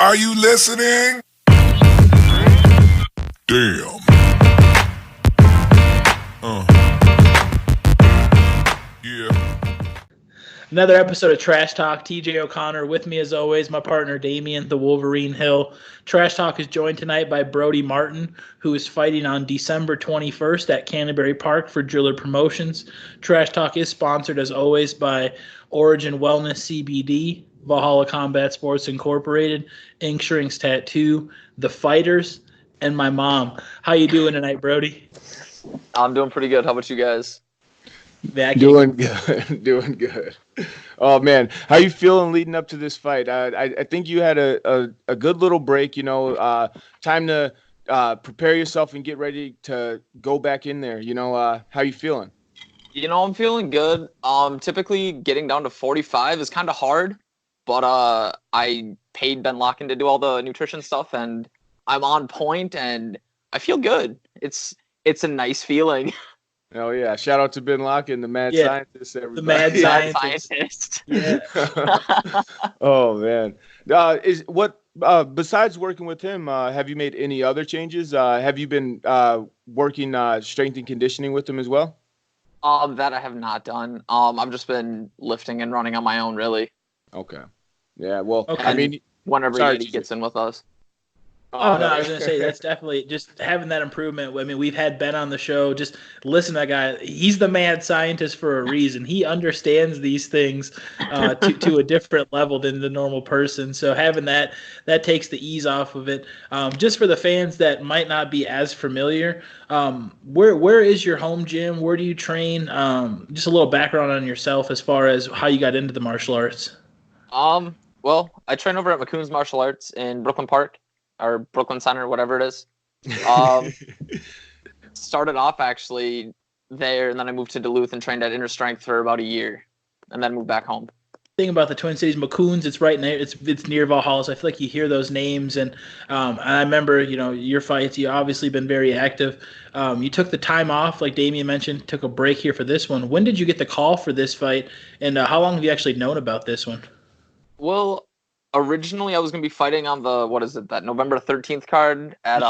Are you listening? Damn. Yeah. Another episode of Trash Talk. TJ O'Connor with me as always, my partner Damian, the Wolverine Hill. Trash Talk is joined tonight by Brody Martin, who is fighting on December 21st at Canterbury Park for Driller Promotions. Trash Talk is sponsored as always by Origin Wellness CBD, Valhalla Combat Sports Incorporated, Ink Shrinks Tattoo, The Fighters, and my mom. How you doing tonight, Brody? I'm doing pretty good. How about you guys? Doing good. Oh man, how you feeling leading up to this fight? I think you had a good little break. Time to prepare yourself and get ready to go back in there. How you feeling? I'm feeling good. Typically getting down to 45 is kind of hard, but I paid Ben Lockin to do all the nutrition stuff, and I'm on point, and I feel good. It's a nice feeling. Oh yeah! Shout out to Ben Lockin, the mad scientist. Everybody. The mad scientist. Yeah. Oh man, besides working with him, have you made any other changes? Have you been working strength and conditioning with him as well? That I have not done. I've just been lifting and running on my own, really. Okay. Yeah. Well, okay. I mean, whenever he gets in with us. Oh, no, I was going to say, that's definitely just having that improvement. I mean, we've had Ben on the show. Just listen to that guy. He's the mad scientist for a reason. He understands these things to a different level than the normal person. So having that takes the ease off of it. Just for the fans that might not be as familiar, where is your home gym? Where do you train? Just a little background on yourself as far as how you got into the martial arts. Well, I train over at Macombs Martial Arts in Brooklyn Park. Or Brooklyn Center, whatever it is. Started off actually there, and then I moved to Duluth and trained at Inner Strength for about a year, and then moved back home. Thing about the Twin Cities, Macombs, it's right near, it's near Valhalla, so I feel like you hear those names, and I remember, your fights. You obviously been very active. You took the time off, like Damian mentioned, took a break here for this one. When did you get the call for this fight, and how long have you actually known about this one? Well, originally, I was going to be fighting on that November 13th card at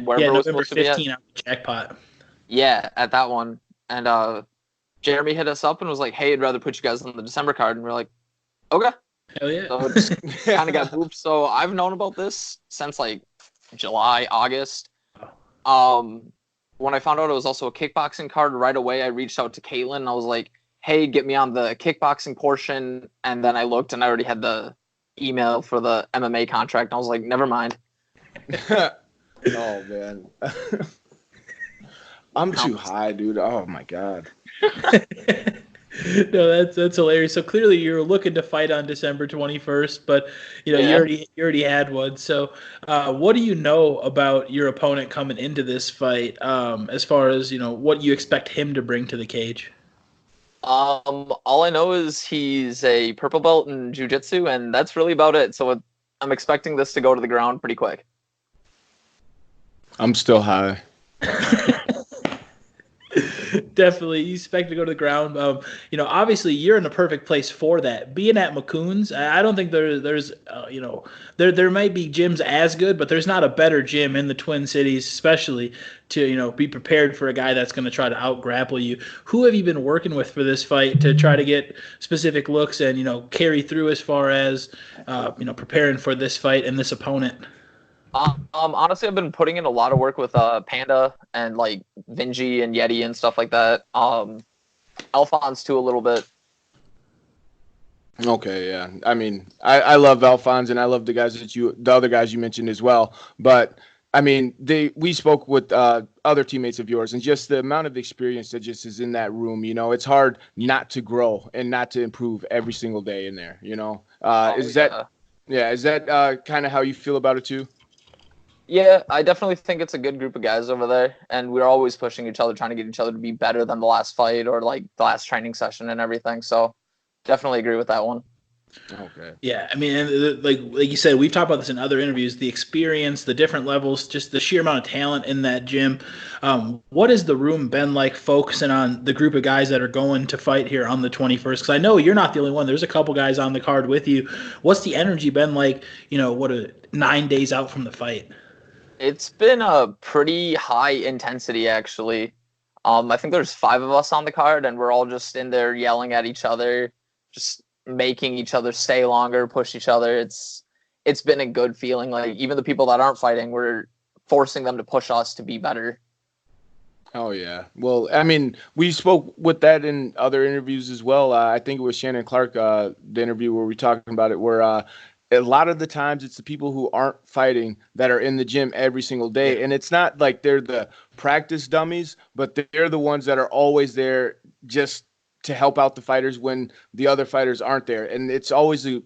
wherever it was November supposed to be 15 on the Jackpot. Yeah, at that one. And Jeremy hit us up and was like, hey, I'd rather put you guys on the December card. And we're like, okay. Hell yeah. So it just kind of got moved. So I've known about this since like July, August. When I found out it was also a kickboxing card right away, I reached out to Caitlin and I was like, hey, get me on the kickboxing portion. And then I looked and I already had the email for the MMA contract. And I was like, never mind. Oh, man. I'm too high, dude. Oh, my God. No, that's hilarious. So clearly you're looking to fight on December 21st, but you already had one. So what do you know about your opponent coming into this fight as far as, what you expect him to bring to the cage? All I know is he's a purple belt in jiu-jitsu, and that's really about it. So I'm expecting this to go to the ground pretty quick. I'm still high. Definitely, you expect to go to the ground. Obviously, you're in the perfect place for that. Being at Macombs, I don't think there's there might be gyms as good, but there's not a better gym in the Twin Cities, especially to be prepared for a guy that's going to try to out-grapple you. Who have you been working with for this fight to try to get specific looks and carry through as far as preparing for this fight and this opponent? Honestly, I've been putting in a lot of work with Panda and like Vinji and Yeti and stuff like that. Alphonse too a little bit. Okay, yeah. I mean, I love Alphonse and I love the other guys you mentioned as well. But I mean, we spoke with other teammates of yours, and just the amount of experience that just is in that room. It's hard not to grow and not to improve every single day in there. Is that kind of how you feel about it too? Yeah, I definitely think it's a good group of guys over there, and we're always pushing each other, trying to get each other to be better than the last fight or like the last training session and everything. So definitely agree with that one. Okay. Yeah, I mean, and like you said, we've talked about this in other interviews. The experience, the different levels, just the sheer amount of talent in that gym. What has the room been like focusing on the group of guys that are going to fight here on the 21st? Because I know you're not the only one. There's a couple guys on the card with you. What's the energy been like? 9 days out from the fight? It's been a pretty high intensity, actually. I think there's 5 of us on the card, and we're all just in there yelling at each other, just making each other stay longer, push each other. It's been a good feeling. Like, even the people that aren't fighting, we're forcing them to push us to be better. Oh, yeah. Well, I mean, we spoke with that in other interviews as well. I think it was Shannon Clark, the interview where we talking about it, where a lot of the times it's the people who aren't fighting that are in the gym every single day. And it's not like they're the practice dummies, but they're the ones that are always there just to help out the fighters when the other fighters aren't there. And it's always a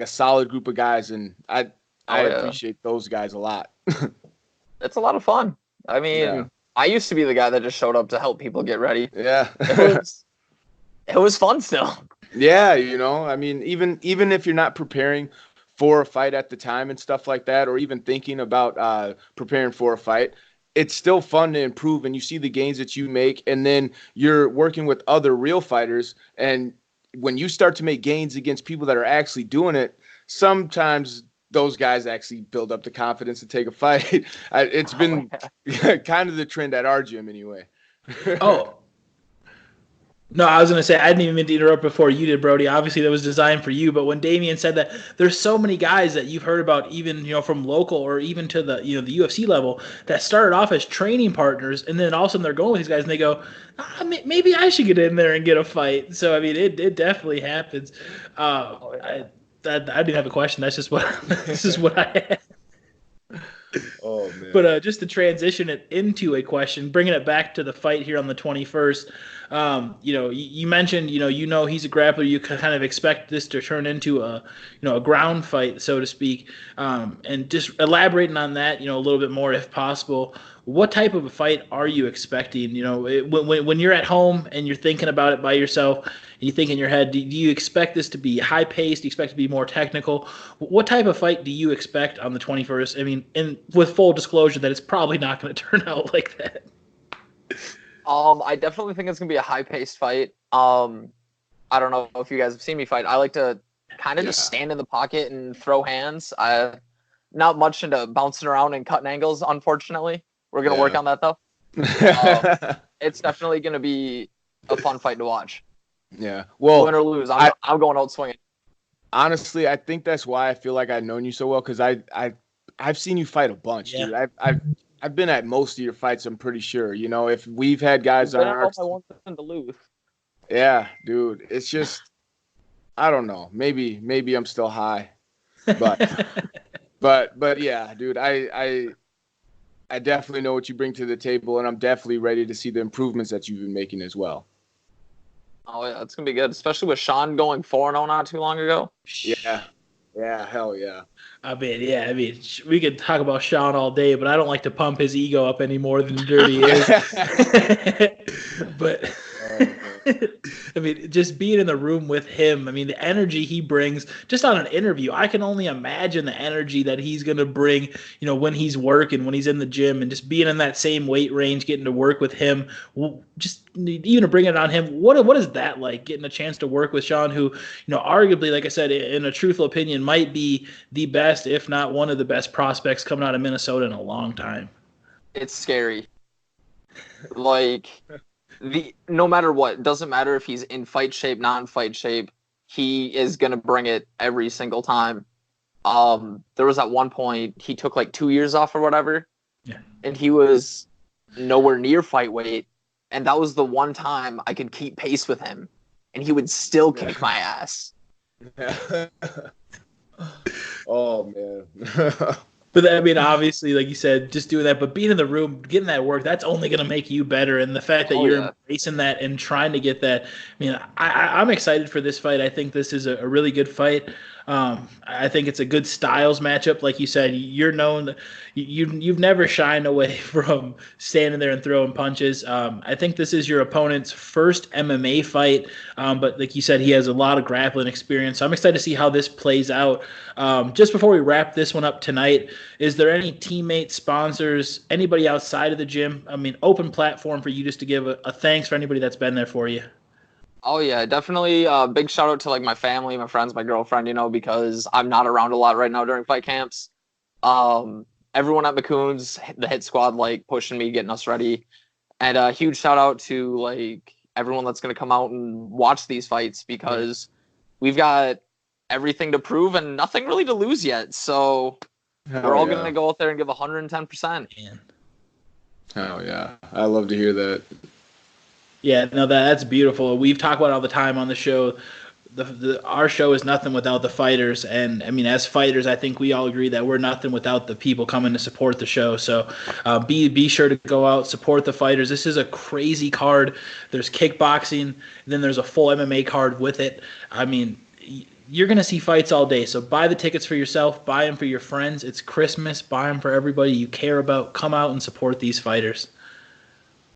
solid group of guys. And I appreciate those guys a lot. It's a lot of fun. I mean, I used to be the guy that just showed up to help people get ready. Yeah. It was fun still. Yeah. I mean, even if you're not preparing for a fight at the time and stuff like that, or even thinking about preparing for a fight, it's still fun to improve, and you see the gains that you make, and then you're working with other real fighters, and when you start to make gains against people that are actually doing it, sometimes those guys actually build up the confidence to take a fight. It's been kind of the trend at our gym anyway. Oh. No, I was going to say, I didn't even mean to interrupt before you did, Brody. Obviously, that was designed for you. But when Damian said that, there's so many guys that you've heard about, even from local or even to the the UFC level, that started off as training partners, and then all of a sudden they're going with these guys, and they go, maybe I should get in there and get a fight. So I mean, it definitely happens. I didn't have a question. That's just what this is what I had. Oh man! But just to transition it into a question, bringing it back to the fight here on the 21st. You mentioned he's a grappler. You kind of expect this to turn into a ground fight, so to speak. And just elaborating on that, a little bit more if possible. What type of a fight are you expecting? When you're at home and you're thinking about it by yourself, and you think in your head, do you expect this to be high paced? Do you expect it to be more technical? What type of fight do you expect on the 21st? I mean, and with full disclosure that it's probably not going to turn out like that. I definitely think it's going to be a high paced fight. I don't know if you guys have seen me fight. I like to kind of just stand in the pocket and throw hands. Not much into bouncing around and cutting angles, unfortunately. We're going to work on that, though. It's definitely going to be a fun fight to watch. Yeah. Well, win or lose, I'm going out swinging. Honestly, I think that's why I feel like I've known you so well, because I've seen you fight a bunch, dude. I've been at most of your fights, I'm pretty sure. If we've had guys on our in Duluth. Yeah, dude. It's just, I don't know. Maybe I'm still high. But but yeah, dude, I definitely know what you bring to the table, and I'm definitely ready to see the improvements that you've been making as well. Oh yeah, it's gonna be good, especially with Sean going 4-0 not too long ago. Yeah, hell yeah. I mean, we could talk about Sean all day, but I don't like to pump his ego up any more than Dirty is. But I mean, just being in the room with him, I mean, the energy he brings just on an interview, I can only imagine the energy that he's going to bring, when he's working, when he's in the gym, and just being in that same weight range, getting to work with him, just even to bring it on him. What is that like, getting a chance to work with Sean, who, arguably, like I said, in a truthful opinion, might be the best, if not one of the best prospects coming out of Minnesota in a long time? It's scary. Like, no matter what, doesn't matter if he's in fight shape, not in fight shape, he is going to bring it every single time. There was at one point, he took like 2 years off or whatever, and he was nowhere near fight weight, and that was the one time I could keep pace with him, and he would still kick my ass. Oh, man. But I mean, obviously, like you said, just doing that, but being in the room, getting that work, that's only going to make you better. And the fact that you're embracing that and trying to get that, I mean, I'm excited for this fight. I think this is a really good fight. I think it's a good styles matchup. Like you said, you're known, you've never shied away from standing there and throwing punches. I think this is your opponent's first MMA fight, but like you said, he has a lot of grappling experience. So I'm excited to see how this plays out. Just before we wrap this one up tonight, is there any teammates, sponsors, anybody outside of the gym? I mean, open platform for you just to give a thanks for anybody that's been there for you. Oh yeah, definitely. Big shout out to like my family, my friends, my girlfriend, because I'm not around a lot right now during fight camps. Everyone at Macombs, the hit squad, like pushing me, getting us ready. And a huge shout out to like everyone that's going to come out and watch these fights, because we've got everything to prove and nothing really to lose yet. So we're all going to go out there and give 110%. Hell yeah. I love to hear that. Yeah, no, that's beautiful. We've talked about it all the time on the show. Our show is nothing without the fighters, and I mean, as fighters, I think we all agree that we're nothing without the people coming to support the show. So, be sure to go out, support the fighters. This is a crazy card. There's kickboxing, then there's a full MMA card with it. I mean, you're gonna see fights all day. So buy the tickets for yourself, buy them for your friends. It's Christmas. Buy them for everybody you care about. Come out and support these fighters.